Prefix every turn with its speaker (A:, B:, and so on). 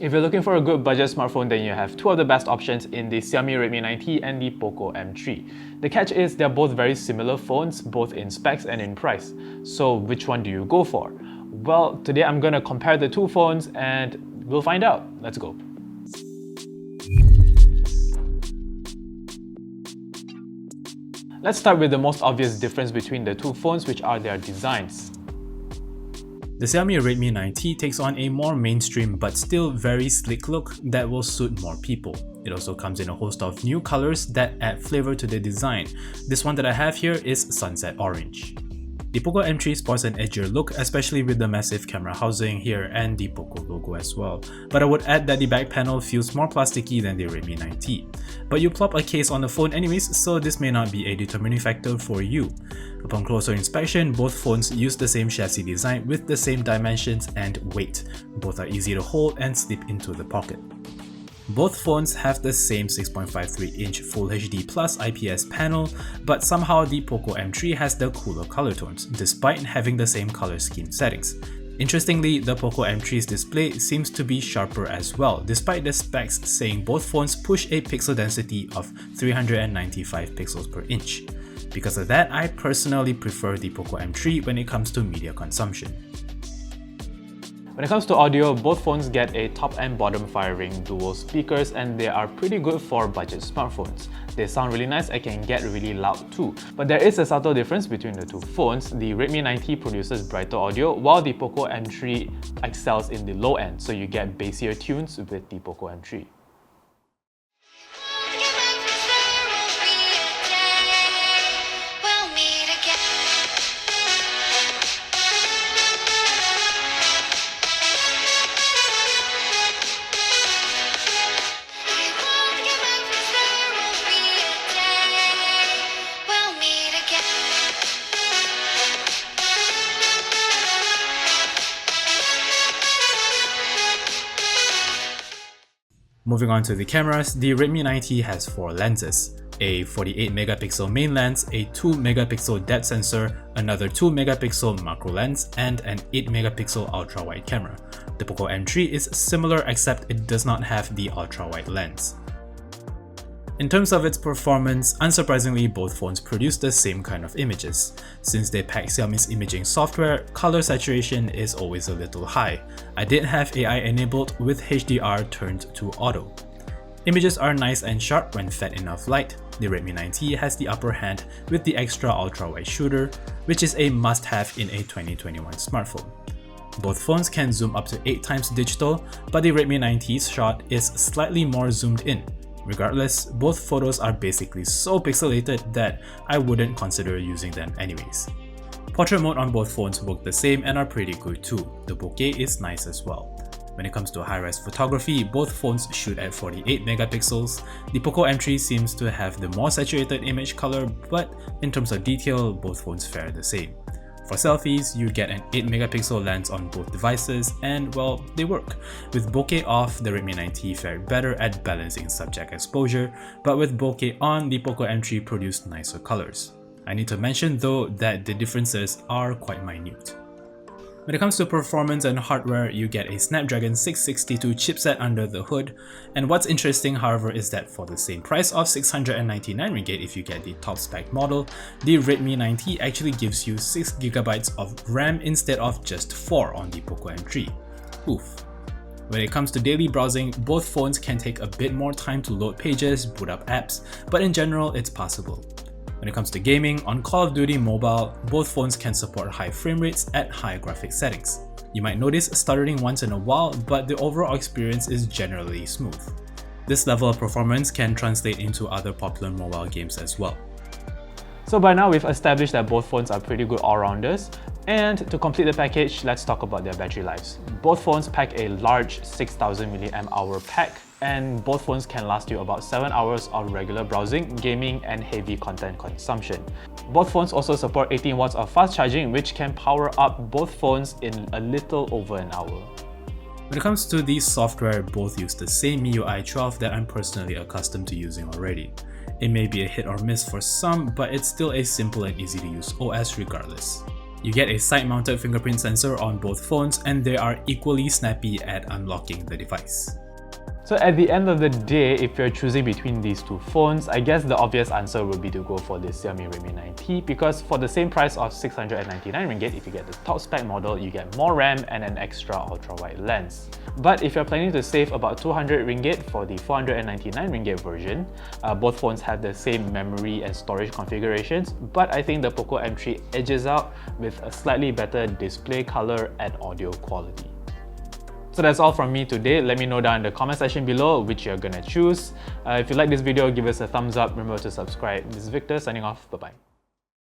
A: If you're looking for a good budget smartphone, then you have two of the best options in the Xiaomi Redmi 9T and the POCO M3. The catch is they're both very similar phones, both in specs and in price. So which one do you go for? Well, today I'm gonna compare the two phones and we'll find out. Let's go. Let's start with the most obvious difference between the two phones, which are their designs.
B: The Xiaomi Redmi 9T takes on a more mainstream but still very sleek look that will suit more people. It also comes in a host of new colors that add flavor to the design. This one that I have here is Sunset Orange. The POCO M3 sports an edgier look, especially with the massive camera housing here and the POCO logo as well. But I would add that the back panel feels more plasticky than the Redmi 9T. But you plop a case on the phone anyways, so this may not be a determining factor for you. Upon closer inspection, both phones use the same chassis design with the same dimensions and weight. Both are easy to hold and slip into the pocket. Both phones have the same 6.53-inch Full HD Plus IPS panel, but somehow the POCO M3 has the cooler color tones, despite having the same color scheme settings. Interestingly, the POCO M3's display seems to be sharper as well, despite the specs saying both phones push a pixel density of 395 pixels per inch. Because of that, I personally prefer the POCO M3 when it comes to media consumption.
A: When it comes to audio, both phones get a top and bottom firing dual speakers and they are pretty good for budget smartphones. They sound really nice and can get really loud too. But there is a subtle difference between the two phones. The Redmi 9T produces brighter audio while the POCO M3 excels in the low end, so you get bassier tunes with the POCO M3.
B: Moving on to the cameras, the Redmi 9T has 4 lenses. A 48MP main lens, a 2MP depth sensor, another 2MP macro lens, and an 8MP ultra-wide camera. The POCO M3 is similar except it does not have the ultra-wide lens. In terms of its performance, unsurprisingly both phones produce the same kind of images. Since they pack Xiaomi's imaging software, color saturation is always a little high. I did have AI enabled with HDR turned to auto. Images are nice and sharp when fed enough light. The Redmi 9T has the upper hand with the extra ultra-wide shooter, which is a must-have in a 2021 smartphone. Both phones can zoom up to 8 times digital, but the Redmi 9T's shot is slightly more zoomed in. Regardless, both photos are basically so pixelated that I wouldn't consider using them anyways. Portrait mode on both phones work the same and are pretty good too. The bokeh is nice as well. When it comes to high-res photography, both phones shoot at 48MP. The POCO M3 seems to have the more saturated image color, but in terms of detail, both phones fare the same. For selfies, you get an 8MP lens on both devices and, well, they work. With bokeh off, the Redmi 9T fared better at balancing subject exposure, but with bokeh on, the POCO M3 produced nicer colors. I need to mention though that the differences are quite minute. When it comes to performance and hardware, you get a Snapdragon 662 chipset under the hood, and what's interesting however is that for the same price of 699 ringgit if you get the top spec model, the Redmi 9T actually gives you 6GB of RAM instead of just 4 on the POCO M3. Oof. When it comes to daily browsing, both phones can take a bit more time to load pages, boot up apps, but in general it's possible. When it comes to gaming, on Call of Duty Mobile, both phones can support high frame rates at high graphics settings. You might notice stuttering once in a while, but the overall experience is generally smooth. This level of performance can translate into other popular mobile games as well.
A: So by now we've established that both phones are pretty good all-rounders, and to complete the package, let's talk about their battery lives. Both phones pack a large 6000 mAh pack, and both phones can last you about 7 hours of regular browsing, gaming, and heavy content consumption. Both phones also support 18 watts of fast charging, which can power up both phones in a little over an hour.
B: When it comes to the software, both use the same MIUI 12 that I'm personally accustomed to using already. It may be a hit or miss for some, but it's still a simple and easy to use OS regardless. You get a side-mounted fingerprint sensor on both phones, and they are equally snappy at unlocking the device.
A: So at the end of the day, if you're choosing between these two phones, I guess the obvious answer would be to go for the Xiaomi Redmi 9T, because for the same price of 699 ringgit, if you get the top spec model, you get more RAM and an extra ultra-wide lens. But if you're planning to save about 200 ringgit for the 499 ringgit version, both phones have the same memory and storage configurations, but I think the POCO M3 edges out with a slightly better display color and audio quality. So that's all from me today. Let me know down in the comment section below which you're gonna choose. If you like this video, give us a thumbs up. Remember to subscribe. This is Victor signing off. Bye-bye.